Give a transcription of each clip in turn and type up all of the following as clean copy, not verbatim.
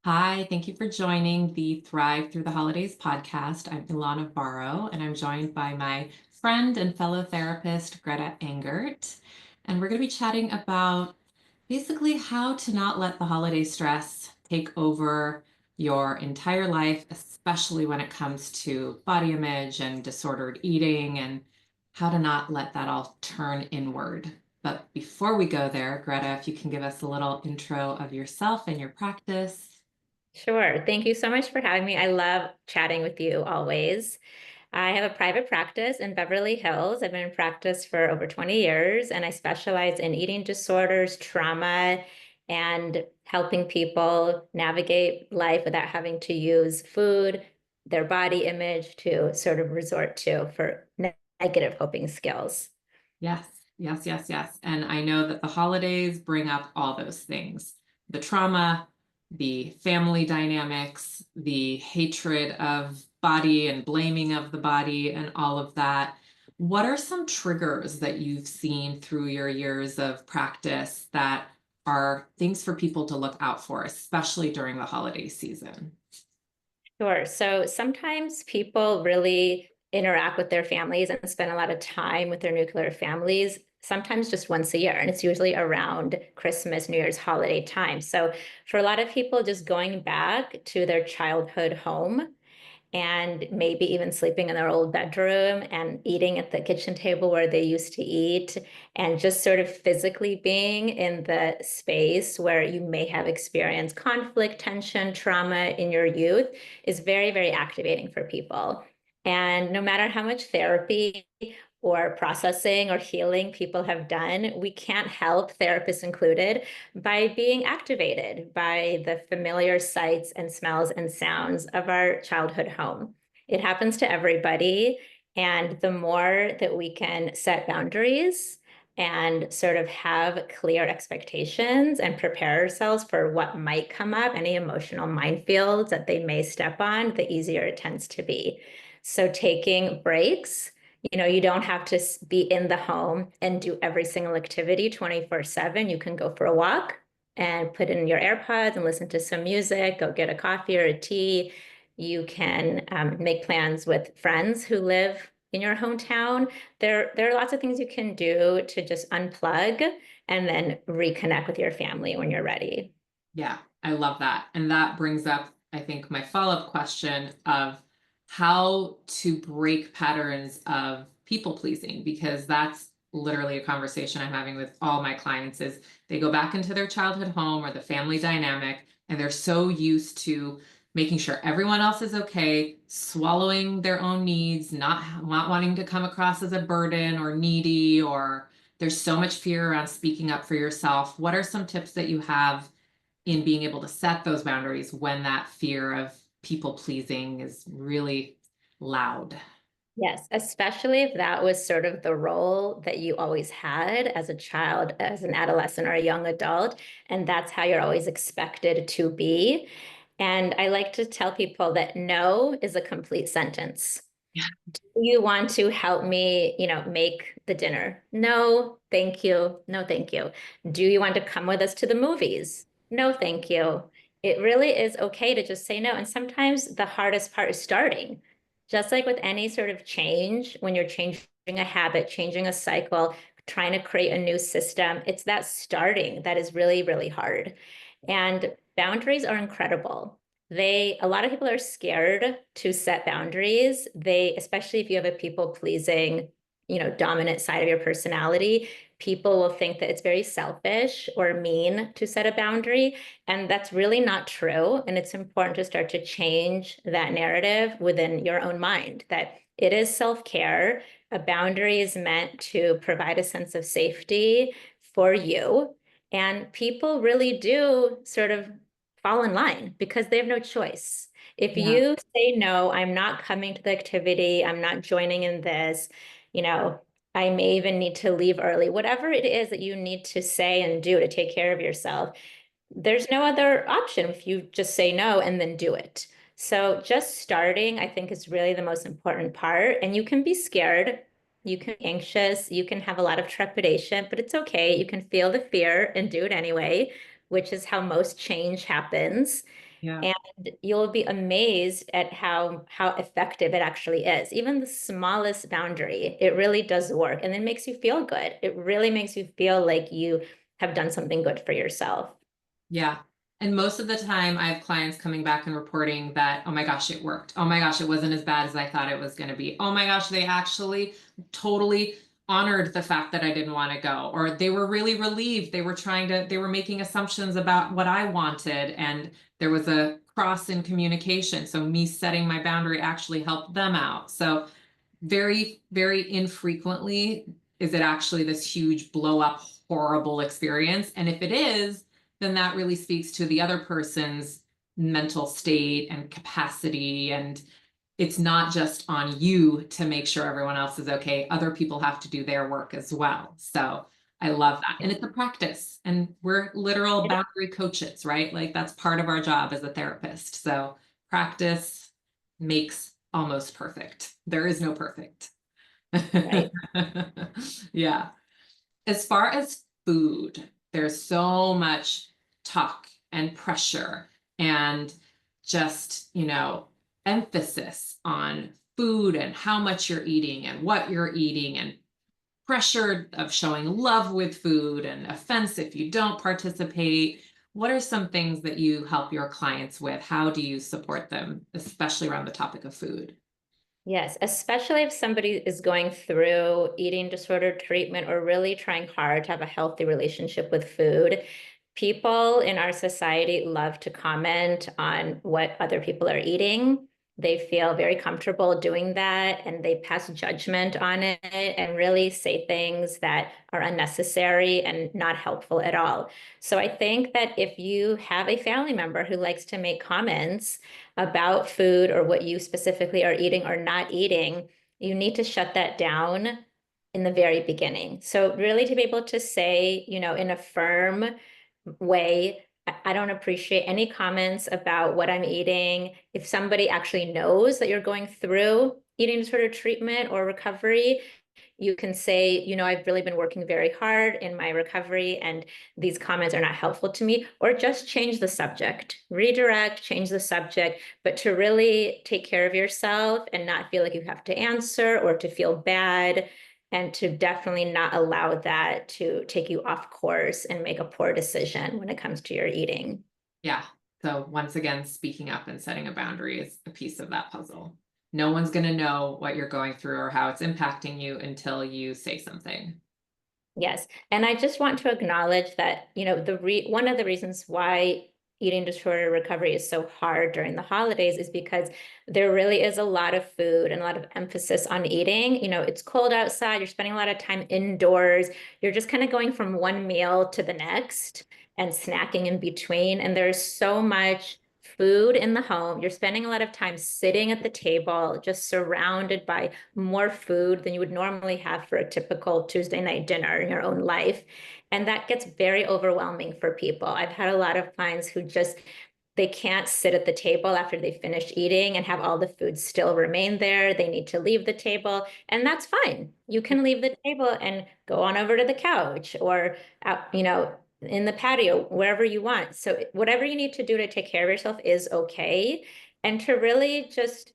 Hi, thank you for joining the Thrive Through the Holidays podcast. I'm Ilona Varo, and I'm joined by my friend and fellow therapist, Greta Angert. And we're going to be chatting about basically how to not let the holiday stress take over your entire life, especially when it comes to body image and disordered eating, and how to not let that all turn inward. But before we go there, Greta, if you can give us a little intro of yourself and your practice. Sure. Thank you so much for having me. I love chatting with you always. I have a private practice in Beverly Hills. I've been in practice for over 20 years, and I specialize in eating disorders, trauma, and helping people navigate life without having to use food, their body image to sort of resort to for negative coping skills. Yes, yes, yes, yes. And I know that the holidays bring up all those things, the trauma, the family dynamics, the hatred of body and blaming of the body, and all of that. What are some triggers that you've seen through your years of practice that are things for people to look out for, especially during the holiday season? Sure. So sometimes people really interact with their families and spend a lot of time with their nuclear families, sometimes just once a year. And it's usually around Christmas, New Year's holiday time. So for a lot of people, just going back to their childhood home and maybe even sleeping in their old bedroom and eating at the kitchen table where they used to eat, and just sort of physically being in the space where you may have experienced conflict, tension, trauma in your youth is very, very activating for people. And no matter how much therapy or processing or healing people have done, we can't help, therapists included, by being activated by the familiar sights and smells and sounds of our childhood home. It happens to everybody. And the more that we can set boundaries and sort of have clear expectations and prepare ourselves for what might come up, any emotional minefields that they may step on, the easier it tends to be. So taking breaks, you don't have to be in the home and do every single activity 24/7. You can go for a walk and put in your AirPods and listen to some music, go get a coffee or a tea. You can make plans with friends who live in your hometown. There are lots of things you can do to just unplug and then reconnect with your family when you're ready. Yeah, I love that. And that brings up, I think, my follow-up question of how to break patterns of people pleasing, because that's literally a conversation I'm having with all my clients is they go back into their childhood home or the family dynamic, and they're so used to making sure everyone else is okay, swallowing their own needs, not wanting to come across as a burden or needy, or there's so much fear around speaking up for yourself. What are some tips that you have in being able to set those boundaries when that fear of people pleasing is really loud? Yes, especially if that was sort of the role that you always had as a child, as an adolescent, or a young adult, and that's how you're always expected to be. And I like to tell people that no is a complete sentence. Yeah. Do you want to help me, make the dinner? No, thank you. No, thank you. Do you want to come with us to the movies? No, thank you. It really is okay to just say no. And sometimes the hardest part is starting. Just like with any sort of change, when you're changing a habit, changing a cycle, trying to create a new system, it's that starting that is really, really hard. And boundaries are incredible. A lot of people are scared to set boundaries. Especially if you have a people pleasing, dominant side of your personality, people will think that it's very selfish or mean to set a boundary. And that's really not true. And it's important to start to change that narrative within your own mind that it is self-care. A boundary is meant to provide a sense of safety for you. And people really do sort of fall in line because they have no choice. If Yeah. you say, no, I'm not coming to the activity, I'm not joining in this, you know, I may even need to leave early, whatever it is that you need to say and do to take care of yourself, there's no other option if you just say no and then do it. So just starting, I think, is really the most important part. And you can be scared, you can be anxious, you can have a lot of trepidation, but it's okay. You can feel the fear and do it anyway, which is how most change happens. Yeah. And you'll be amazed at how effective it actually is. Even the smallest boundary, it really does work, and it makes you feel good. It really makes you feel like you have done something good for yourself. Yeah. And most of the time, I have clients coming back and reporting that, oh my gosh, it worked. Oh my gosh, it wasn't as bad as I thought it was going to be. Oh my gosh, they actually totally honored the fact that I didn't want to go, or they were really relieved. They were making assumptions about what I wanted, and there was a cross in communication. So me setting my boundary actually helped them out. So very, very infrequently is it actually this huge blow up, horrible experience. And if it is, then that really speaks to the other person's mental state and capacity. And it's not just on you to make sure everyone else is okay. Other people have to do their work as well. So I love that. And it's a practice. And we're literal boundary coaches, right? Like that's part of our job as a therapist. So practice makes almost perfect. There is no perfect. Right. Yeah. As far as food, there's so much talk and pressure and just, emphasis on food and how much you're eating and what you're eating and pressure of showing love with food and offense if you don't participate. What are some things that you help your clients with? How do you support them, especially around the topic of food? Yes, especially if somebody is going through eating disorder treatment or really trying hard to have a healthy relationship with food. People in our society love to comment on what other people are eating. They feel very comfortable doing that, and they pass judgment on it and really say things that are unnecessary and not helpful at all. So I think that if you have a family member who likes to make comments about food or what you specifically are eating or not eating, you need to shut that down in the very beginning. So really to be able to say, in a firm way, I don't appreciate any comments about what I'm eating. If somebody actually knows that you're going through eating disorder treatment or recovery, you can say, I've really been working very hard in my recovery and these comments are not helpful to me, or just change the subject, redirect, change the subject, but to really take care of yourself and not feel like you have to answer or to feel bad, and to definitely not allow that to take you off course and make a poor decision when it comes to your eating. Yeah. So once again, speaking up and setting a boundary is a piece of that puzzle. No one's going to know what you're going through or how it's impacting you until you say something. Yes. And I just want to acknowledge that, one of the reasons why eating disorder recovery is so hard during the holidays is because there really is a lot of food and a lot of emphasis on eating. It's cold outside, you're spending a lot of time indoors, you're just kind of going from one meal to the next and snacking in between. And there's so much food in the home. You're spending a lot of time sitting at the table, just surrounded by more food than you would normally have for a typical Tuesday night dinner in your own life. And that gets very overwhelming for people. I've had a lot of clients who they can't sit at the table after they finish eating and have all the food still remain there. They need to leave the table, and that's fine. You can leave the table and go on over to the couch or out, in the patio, wherever you want. So whatever you need to do to take care of yourself is okay. And to really just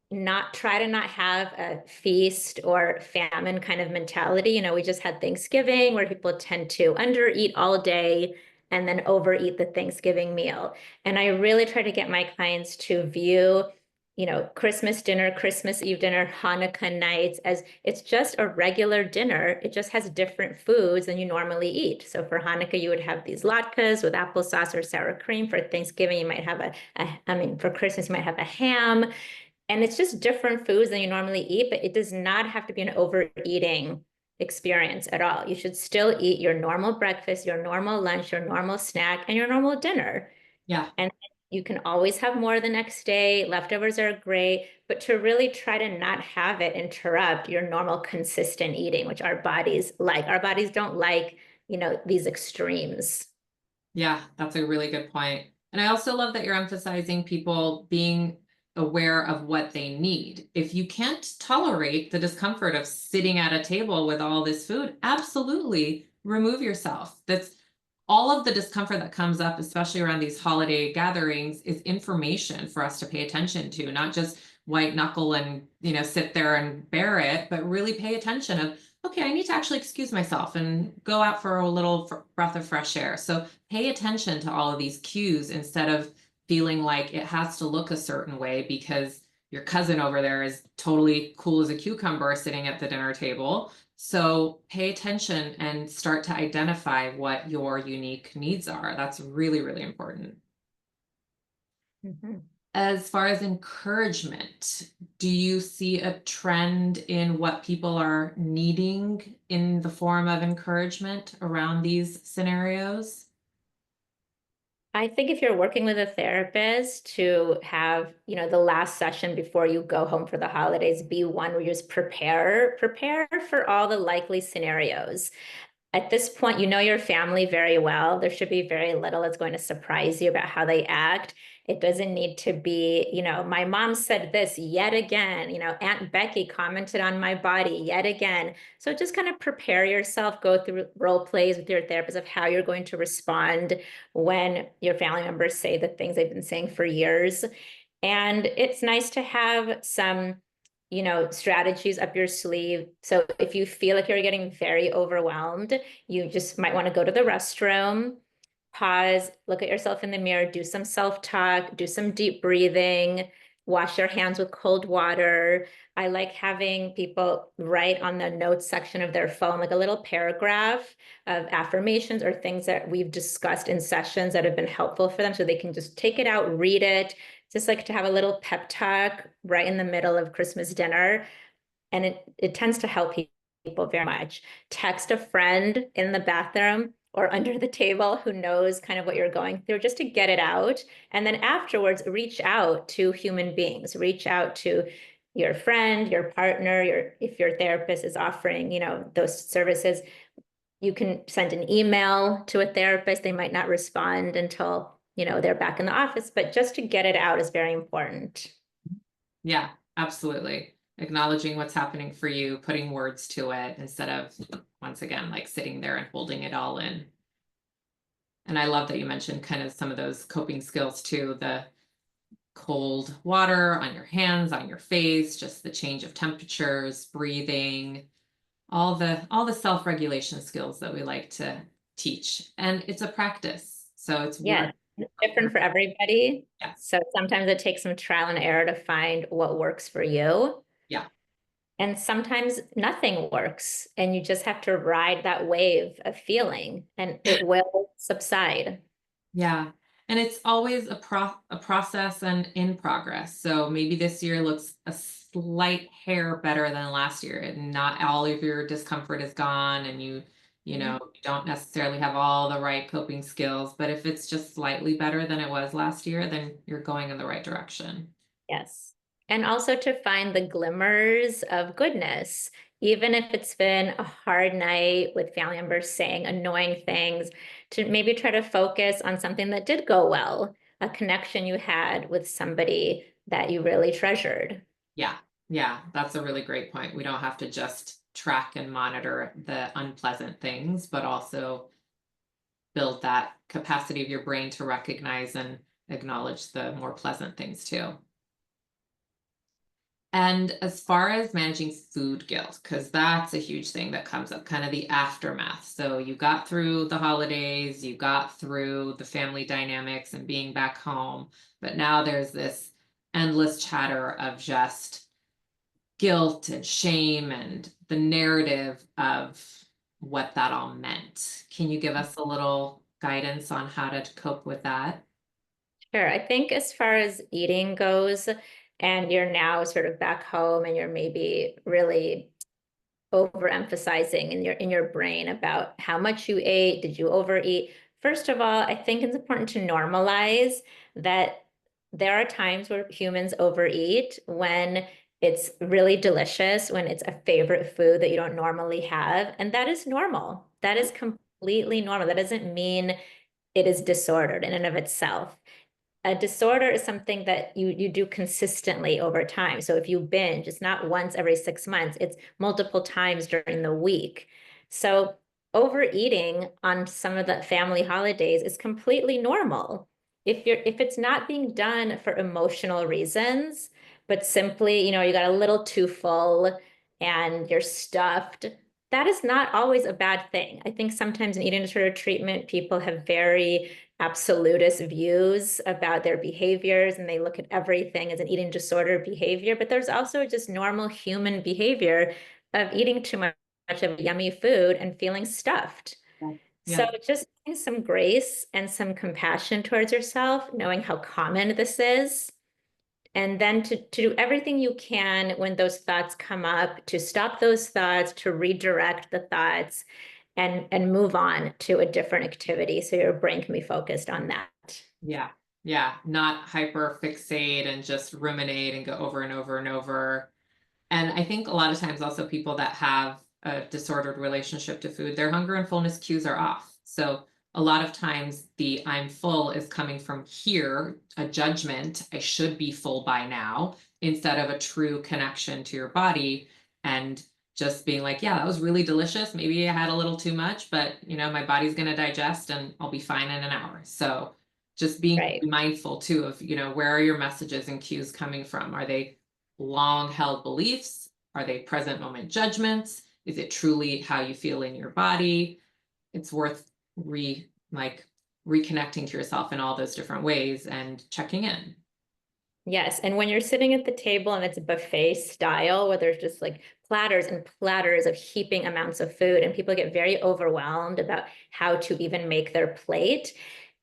not try to not have a feast or famine kind of mentality. We just had Thanksgiving where people tend to undereat all day and then overeat the Thanksgiving meal. And I really try to get my clients to view, Christmas dinner, Christmas Eve dinner, Hanukkah nights as it's just a regular dinner. It just has different foods than you normally eat. So for Hanukkah, you would have these latkes with applesauce or sour cream. For Thanksgiving, you might have for Christmas, you might have a ham. And it's just different foods than you normally eat, but it does not have to be an overeating experience at all. You should still eat your normal breakfast, your normal lunch, your normal snack, and your normal dinner. Yeah. And you can always have more the next day. Leftovers are great, but to really try to not have it interrupt your normal consistent eating, which our bodies like. Our bodies don't like, these extremes. Yeah, that's a really good point. And I also love that you're emphasizing people being aware of what they need. If you can't tolerate the discomfort of sitting at a table with all this food, absolutely remove yourself. That's all of the discomfort that comes up, especially around these holiday gatherings, is information for us to pay attention to, not just white knuckle and, sit there and bear it, but really pay attention of, okay, I need to actually excuse myself and go out for a little breath of fresh air. So pay attention to all of these cues instead of feeling like it has to look a certain way because your cousin over there is totally cool as a cucumber sitting at the dinner table. So pay attention and start to identify what your unique needs are. That's really, really important. Mhm. As far as encouragement, do you see a trend in what people are needing in the form of encouragement around these scenarios? I think if you're working with a therapist to have, the last session before you go home for the holidays be one where you just prepare for all the likely scenarios. At this point, you know your family very well. There should be very little that's going to surprise you about how they act. It doesn't need to be, my mom said this yet again, Aunt Becky commented on my body yet again. So just kind of prepare yourself, go through role plays with your therapist of how you're going to respond when your family members say the things they've been saying for years. And it's nice to have some strategies up your sleeve. So if you feel like you're getting very overwhelmed, you just might want to go to the restroom, pause, look at yourself in the mirror, do some self-talk, do some deep breathing, wash your hands with cold water. I like having people write on the notes section of their phone, like a little paragraph of affirmations or things that we've discussed in sessions that have been helpful for them so they can just take it out, read it, just like to have a little pep talk right in the middle of Christmas dinner. And it tends to help people very much. Text a friend in the bathroom or under the table who knows kind of what you're going through just to get it out. And then afterwards, reach out to human beings, reach out to your friend, your partner, if your therapist is offering, those services. You can send an email to a therapist. They might not respond until, they're back in the office, but just to get it out is very important. Yeah, absolutely. Acknowledging what's happening for you, putting words to it instead of, once again, like sitting there and holding it all in. And I love that you mentioned kind of some of those coping skills too, the cold water on your hands, on your face, just the change of temperatures, breathing, all the self-regulation skills that we like to teach. And it's a practice. So it's Yeah, work. it's different for everybody. Yes. So sometimes it takes some trial and error to find what works for you. Yeah. And sometimes nothing works, and you just have to ride that wave of feeling, and it will subside. Yeah. And it's always a process and in progress. So maybe this year looks a slight hair better than last year, and not all of your discomfort is gone, and you don't necessarily have all the right coping skills, but if it's just slightly better than it was last year, then you're going in the right direction. Yes. And also to find the glimmers of goodness, even if it's been a hard night with family members saying annoying things, to maybe try to focus on something that did go well, a connection you had with somebody that you really treasured. Yeah. Yeah, that's a really great point. We don't have to just track and monitor the unpleasant things, but also build that capacity of your brain to recognize and acknowledge the more pleasant things too. And as far as managing food guilt, because that's a huge thing that comes up, kind of the aftermath. So you got through the holidays, you got through the family dynamics and being back home, but now there's this endless chatter of just guilt and shame and the narrative of what that all meant. Can you give us a little guidance on how to cope with that? Sure. I think as far as eating goes, and you're now sort of back home and you're maybe really overemphasizing in your brain about how much you ate, did you overeat? First of all, I think it's important to normalize that there are times where humans overeat when it's really delicious, when it's a favorite food that you don't normally have, and that is normal. That is completely normal. That doesn't mean it is disordered in and of itself. A disorder is something that you do consistently over time. So if you binge, it's not once every 6 months, it's multiple times during the week. So overeating on some of the family holidays is completely normal. If it's not being done for emotional reasons, but simply, you got a little too full and you're stuffed, that is not always a bad thing. I think sometimes in eating disorder treatment, people have very absolutist views about their behaviors and they look at everything as an eating disorder behavior, but there's also just normal human behavior of eating too much of yummy food and feeling stuffed. So Yeah. just having some grace and some compassion towards yourself, knowing how common this is, and then to do everything you can when those thoughts come up, to stop those thoughts, to redirect the thoughts, and move on to a different activity so your brain can be focused on that. Yeah. Yeah. Not hyper fixate and just ruminate and go over and over and over. And I think a lot of times also people that have a disordered relationship to food, their hunger and fullness cues are off. So a lot of times the I'm full is coming from here, a judgment, I should be full by now, instead of a true connection to your body and just being like, yeah, that was really delicious. Maybe I had a little too much, but my body's going to digest and I'll be fine in an hour. So just being Right. mindful too of, where are your messages and cues coming from? Are they long held beliefs? Are they present moment judgments? Is it truly how you feel in your body? It's worth reconnecting to yourself in all those different ways and checking in. Yes. And when you're sitting at the table and it's a buffet style where there's just like platters and platters of heaping amounts of food, and people get very overwhelmed about how to even make their plate.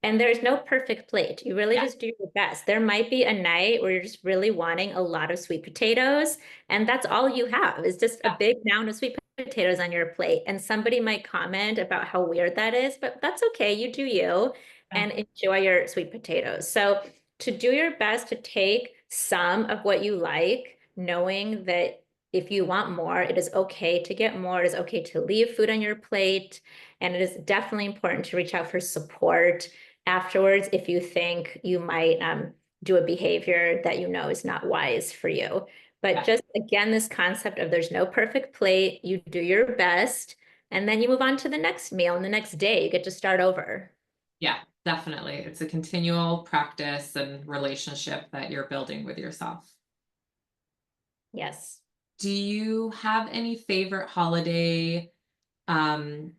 And there's no perfect plate. You really Yeah. just do your best. There might be a night where you're just really wanting a lot of sweet potatoes, and that's all you have is just a Yeah. big mound of sweet potatoes on your plate. And somebody might comment about how weird that is, but that's okay. You do you Yeah. and enjoy your sweet potatoes. So to do your best to take some of what you like, knowing that if you want more, it is okay to get more. It is okay to leave food on your plate. And it is definitely important to reach out for support afterwards if you think you might do a behavior that you know is not wise for you. But Yeah. just again, this concept of there's no perfect plate, you do your best, and then you move on to the next meal and the next day, you get to start over. Yeah, definitely. It's a continual practice and relationship that you're building with yourself. Yes. Do you have any favorite holiday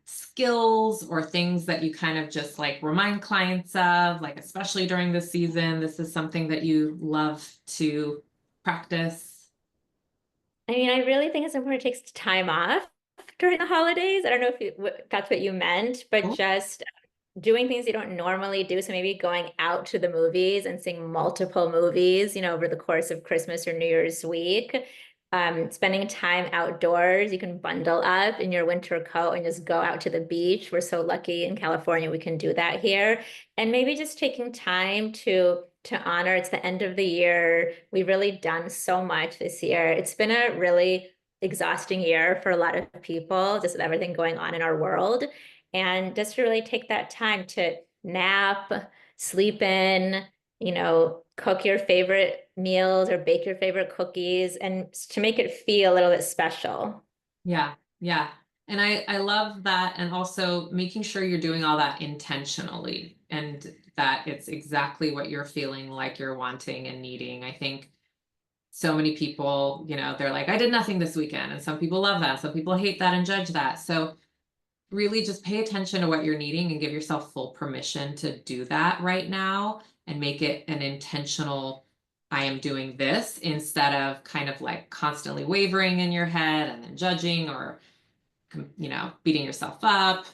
skills or things that you kind of just like remind clients of, like especially during the season, this is something that you love to practice? I mean, I really think it's important to take time off during the holidays. I don't know if that's what you meant, but Oh, just doing things you don't normally do. So maybe going out to the movies and seeing multiple movies, over the course of Christmas or New Year's week. Spending time outdoors. You can bundle up in your winter coat and just go out to the beach. We're so lucky in California, we can do that here. And maybe just taking time to honor it's the end of the year. We've really done so much this year. It's been a really exhausting year for a lot of people, just with everything going on in our world. And just to really take that time to nap, sleep in, cook your favorite meals or bake your favorite cookies and to make it feel a little bit special. yeah, yeah. And I love that. And also making sure you're doing all that intentionally and that it's exactly what you're feeling like you're wanting and needing. I think so many people, they're like, I did nothing this weekend. And some people love that. Some people hate that and judge that. So really just pay attention to what you're needing and give yourself full permission to do that right now and make it an intentional, I am doing this, instead of kind of like constantly wavering in your head and then judging or, beating yourself up.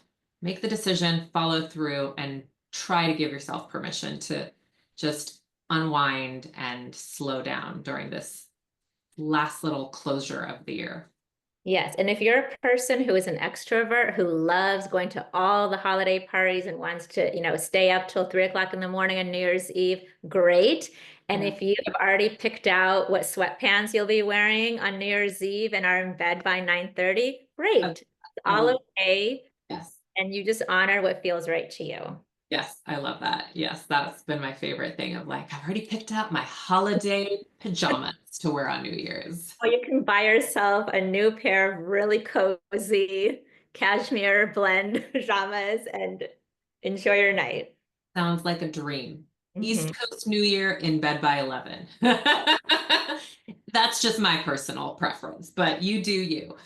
Make the decision, follow through, and try to give yourself permission to just unwind and slow down during this last little closure of the year. Yes. And if you're a person who is an extrovert who loves going to all the holiday parties and wants to, stay up till 3 o'clock in the morning on New Year's Eve, great. And Yeah. if you have already picked out what sweatpants you'll be wearing on New Year's Eve and are in bed by 9:30, I, great. It's I all love, okay. yes. And you just honor what feels right to you. Yes, I love that. Yes, that's been my favorite thing of like, I've already picked out my holiday pajamas to wear on New Year's. Or you can buy yourself a new pair of really cozy cashmere blend pajamas and enjoy your night. Sounds like a dream. Mhm. East Coast New Year in bed by 11. That's just my personal preference, but you do you.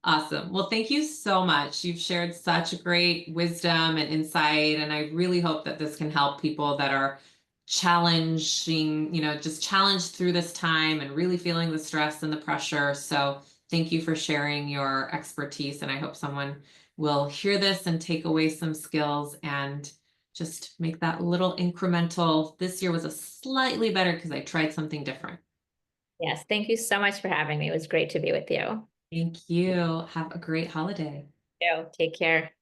Awesome. Well, thank you so much. You've shared such great wisdom and insight, and I really hope that this can help people that are challenging, just challenged through this time and really feeling the stress and the pressure. So thank you for sharing your expertise, and I hope someone will hear this and take away some skills and just make that little incremental. This year was a slightly better because I tried something different. Yes, thank you so much for having me. It was great to be with you. Thank you. Have a great holiday. Take care.